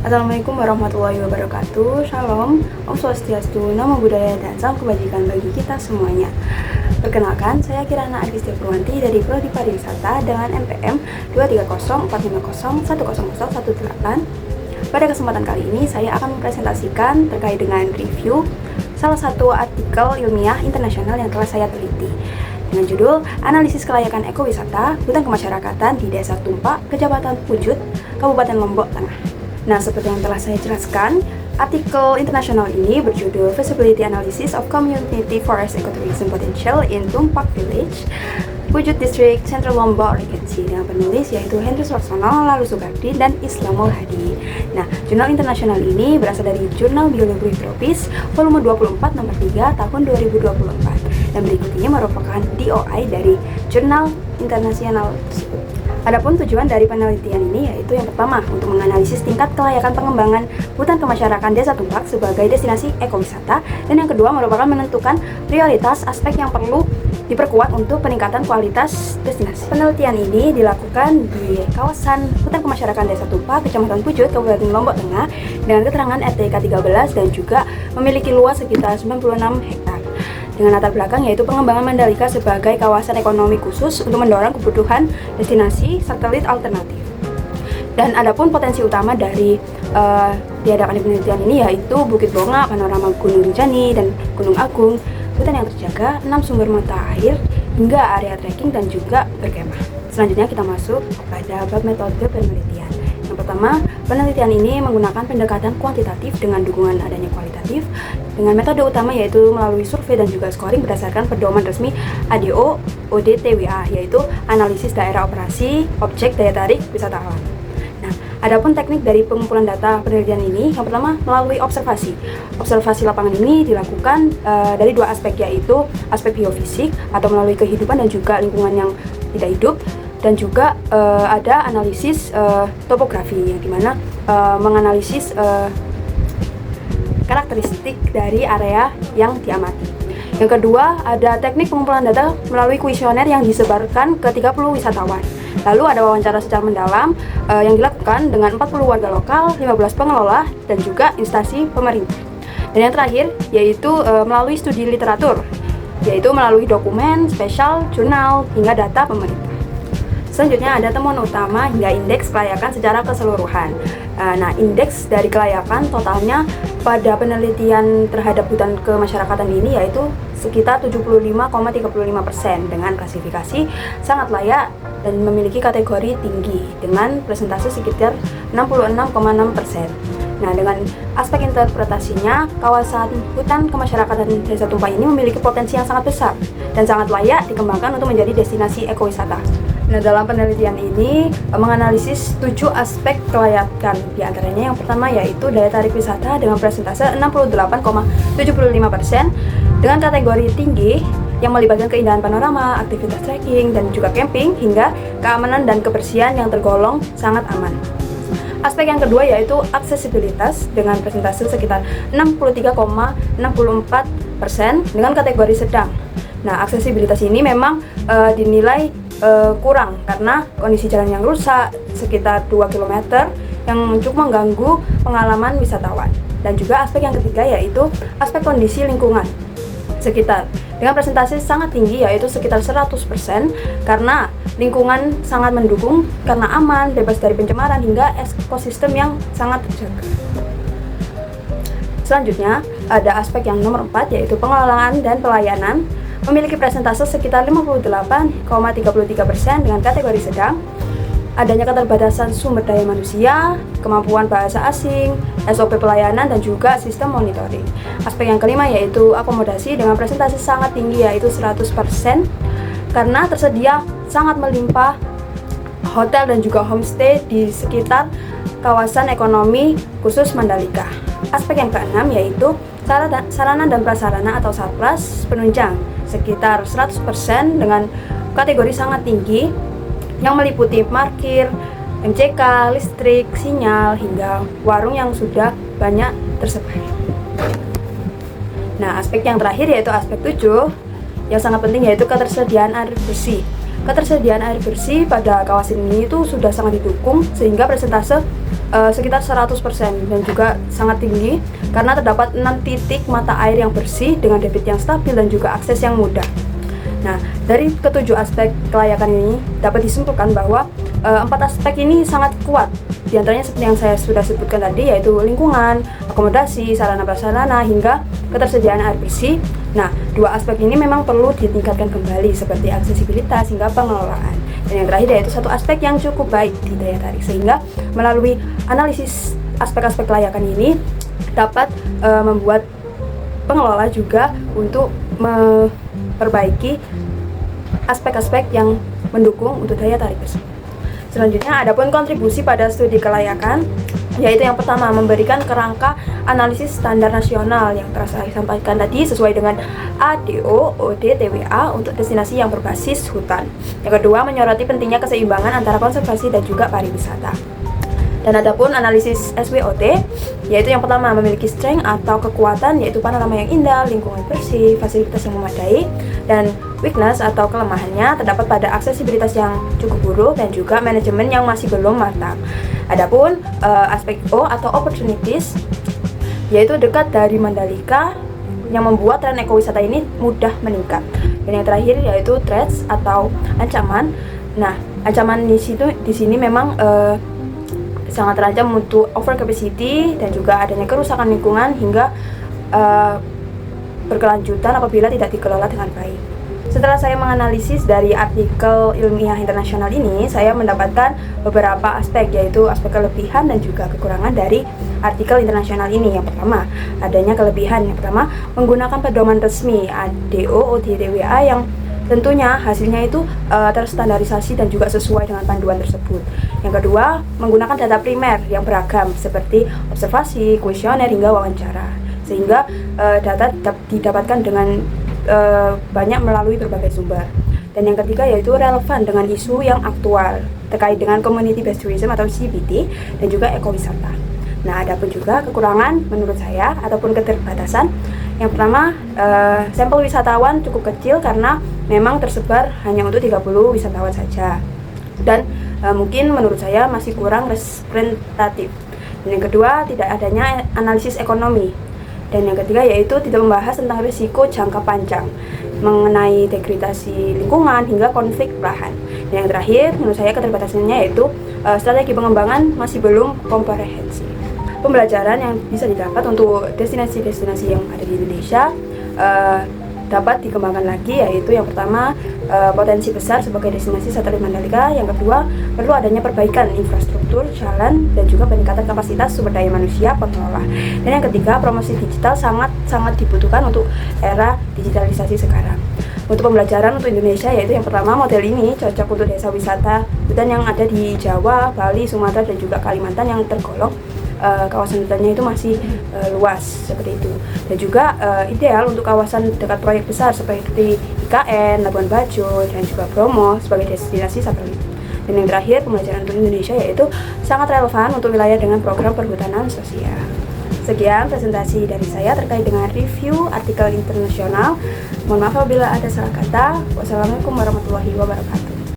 Assalamualaikum warahmatullahi wabarakatuh. Shalom, Om Swastiastu, Namo Buddhaya, dan salam kebajikan bagi kita semuanya. Perkenalkan, saya Kirana Artistia Purwanti dari Prodi Pariwisata dengan NPM 23045010018. Pada kesempatan kali ini, saya akan mempresentasikan terkait dengan review salah satu artikel ilmiah internasional yang telah saya teliti dengan judul Analisis Kelayakan Ekowisata Hutan Kemasyarakatan di Desa Tumpak, Kecamatan Pujut, Kabupaten Lombok Tengah. Nah, seperti yang telah saya jelaskan, artikel internasional ini berjudul Feasibility Analysis of Community Forest Ecotourism Potential in Tumpak Village, Pujut District, Central Lombok Regency, dengan penulis yaitu Henry Swaksono, Lalu Sukardi, dan Islamul Hadi. Nah, jurnal internasional ini berasal dari Jurnal Biologi Tropis, volume 24 nomor 3 tahun 2024. Dan berikut ini merupakan DOI dari jurnal internasional tersebut. Adapun tujuan dari penelitian ini yaitu yang pertama, untuk menganalisis tingkat kelayakan pengembangan hutan kemasyarakatan Desa Tumpak sebagai destinasi ekowisata, dan yang kedua merupakan menentukan prioritas aspek yang perlu diperkuat untuk peningkatan kualitas destinasi. Penelitian ini dilakukan di kawasan hutan kemasyarakatan Desa Tumpak, Kecamatan Pujut, Kabupaten Lombok Tengah dengan keterangan RTK 13 dan juga memiliki luas sekitar 96 hektar. Dengan latar belakang yaitu pengembangan Mandalika sebagai kawasan ekonomi khusus untuk mendorong kebutuhan destinasi satelit alternatif. Dan adapun potensi utama dari diadakan penelitian ini yaitu Bukit Bonga, panorama Gunung Rinjani dan Gunung Agung, hutan yang terjaga, 6 sumber mata air, hingga area trekking dan juga berkemah. Selanjutnya kita masuk pada bab metode penelitian. Yang pertama, penelitian ini menggunakan pendekatan kuantitatif dengan dukungan adanya kualitatif dengan metode utama yaitu melalui survei dan juga scoring berdasarkan pedoman resmi ADO ODTWA, yaitu analisis daerah operasi objek daya tarik wisatawan. Nah, adapun teknik dari pengumpulan data penelitian ini, yang pertama melalui observasi. Observasi lapangan ini dilakukan dari dua aspek, yaitu aspek biofisik atau melalui kehidupan dan juga lingkungan yang tidak hidup, dan juga ada analisis topografi yang dimana menganalisis karakteristik dari area yang diamati. Yang kedua, ada teknik pengumpulan data melalui kuesioner yang disebarkan ke 30 wisatawan. Lalu ada wawancara secara mendalam yang dilakukan dengan 40 warga lokal, 15 pengelola, dan juga instansi pemerintah. Dan yang terakhir, yaitu melalui studi literatur, yaitu melalui dokumen, spesial, jurnal, hingga data pemerintah. Selanjutnya ada temuan utama hingga indeks kelayakan secara keseluruhan. Nah, indeks dari kelayakan totalnya pada penelitian terhadap hutan kemasyarakatan ini yaitu sekitar 75,35% dengan klasifikasi sangat layak dan memiliki kategori tinggi dengan presentase sekitar 66,6%. Nah, dengan aspek interpretasinya, kawasan hutan kemasyarakatan Desa Tumpak ini memiliki potensi yang sangat besar dan sangat layak dikembangkan untuk menjadi destinasi ekowisata. Nah, dalam penelitian ini menganalisis 7 aspek kelayakan. Di antaranya yang pertama yaitu daya tarik wisata dengan presentase 68,75% dengan kategori tinggi yang melibatkan keindahan panorama, aktivitas trekking, dan juga camping, hingga keamanan dan kebersihan yang tergolong sangat aman. Aspek yang kedua yaitu aksesibilitas dengan presentase sekitar 63,64% dengan kategori sedang. Nah, aksesibilitas ini memang dinilai kurang karena kondisi jalan yang rusak sekitar 2 km yang cukup mengganggu pengalaman wisatawan. Dan juga aspek yang ketiga yaitu aspek kondisi lingkungan sekitar dengan presentasi sangat tinggi yaitu sekitar 100% karena lingkungan sangat mendukung karena aman, bebas dari pencemaran, hingga ekosistem yang sangat terjaga. Selanjutnya ada aspek yang nomor 4 yaitu pengelolaan dan pelayanan, memiliki presentase sekitar 58,33% dengan kategori sedang. Adanya keterbatasan sumber daya manusia, kemampuan bahasa asing, SOP pelayanan, dan juga sistem monitoring. Aspek yang kelima yaitu akomodasi dengan presentasi sangat tinggi yaitu 100% karena tersedia sangat melimpah hotel dan juga homestay di sekitar kawasan ekonomi khusus Mandalika. Aspek yang keenam yaitu sarana dan prasarana atau sarpras penunjang sekitar 100% dengan kategori sangat tinggi yang meliputi parkir, MCK, listrik, sinyal, hingga warung yang sudah banyak tersebar. Nah, aspek yang terakhir yaitu aspek 7 yang sangat penting, yaitu ketersediaan air bersih. Ketersediaan air bersih pada kawasan ini itu sudah sangat didukung sehingga persentase sekitar 100% dan juga sangat tinggi karena terdapat 6 titik mata air yang bersih dengan debit yang stabil dan juga akses yang mudah. Nah, dari ketujuh aspek kelayakan ini dapat disimpulkan bahwa 4 aspek ini sangat kuat. Di antaranya seperti yang saya sudah sebutkan tadi, yaitu lingkungan, akomodasi, sarana prasarana, hingga ketersediaan air bersih. Nah, 2 aspek ini memang perlu ditingkatkan kembali seperti aksesibilitas hingga pengelolaan. Dan yang terakhir yaitu 1 aspek yang cukup baik di daya tarik, sehingga melalui analisis aspek-aspek kelayakan ini dapat membuat pengelola juga untuk memperbaiki aspek-aspek yang mendukung untuk daya tarik tersebut. Selanjutnya, adapun kontribusi pada studi kelayakan, yaitu yang pertama memberikan kerangka analisis standar nasional yang telah saya sampaikan tadi sesuai dengan ADO, OD, TWA untuk destinasi yang berbasis hutan. Yang kedua, menyoroti pentingnya keseimbangan antara konservasi dan juga pariwisata. Dan adapun analisis SWOT, yaitu yang pertama memiliki strength atau kekuatan, yaitu panorama yang indah, lingkungan bersih, fasilitas yang memadai, dan weakness atau kelemahannya terdapat pada aksesibilitas yang cukup buruk dan juga manajemen yang masih belum matang. Adapun aspek O atau opportunities, yaitu dekat dari Mandalika yang membuat tren ekowisata ini mudah meningkat. Dan yang terakhir yaitu threats atau ancaman. Nah, ancaman di sini memang sangat terancam untuk over capacity dan juga adanya kerusakan lingkungan hingga berkelanjutan apabila tidak dikelola dengan baik. Setelah saya menganalisis dari artikel ilmiah internasional ini, saya mendapatkan beberapa aspek, yaitu aspek kelebihan dan juga kekurangan dari artikel internasional ini. Yang pertama, adanya kelebihan. Yang pertama, menggunakan pedoman resmi ADO, ODTWA yang tentunya hasilnya itu terstandarisasi dan juga sesuai dengan panduan tersebut. Yang kedua, menggunakan data primer yang beragam seperti observasi, kuesioner, hingga wawancara. Sehingga data didapatkan dengan banyak melalui berbagai sumber. Dan yang ketiga yaitu relevan dengan isu yang aktual terkait dengan community based tourism atau CBT dan juga ekowisata. Nah, adapun juga kekurangan menurut saya ataupun keterbatasan. Yang pertama, sampel wisatawan cukup kecil karena memang tersebar hanya untuk 30 wisatawan saja. Dan mungkin menurut saya masih kurang representatif. Dan yang kedua, tidak adanya analisis ekonomi. Dan yang ketiga yaitu tidak membahas tentang risiko jangka panjang mengenai degradasi lingkungan hingga konflik lahan. Dan yang terakhir menurut saya keterbatasannya yaitu strategi pengembangan masih belum komprehensif. Pembelajaran yang bisa didapat untuk destinasi-destinasi yang ada di Indonesia dapat dikembangkan lagi, yaitu yang pertama potensi besar sebagai destinasi satelit Mandalika. Yang kedua, perlu adanya perbaikan infrastruktur, jalan, dan juga peningkatan kapasitas sumber daya manusia pengelola. Dan yang ketiga, promosi digital sangat dibutuhkan untuk era digitalisasi sekarang. Untuk pembelajaran untuk Indonesia, yaitu yang pertama, model ini cocok untuk desa wisata hutan yang ada di Jawa, Bali, Sumatera, dan juga Kalimantan yang tergolong kawasan hutannya itu masih luas seperti itu. Dan juga ideal untuk kawasan dekat proyek besar seperti IKN, Labuan Bajo, dan juga Bromo sebagai destinasi satelit. Dan yang terakhir, pembelajaran untuk Indonesia yaitu sangat relevan untuk wilayah dengan program perhutanan sosial. Sekian presentasi dari saya terkait dengan review artikel internasional. Mohon maaf apabila ada salah kata. Wassalamualaikum warahmatullahi wabarakatuh.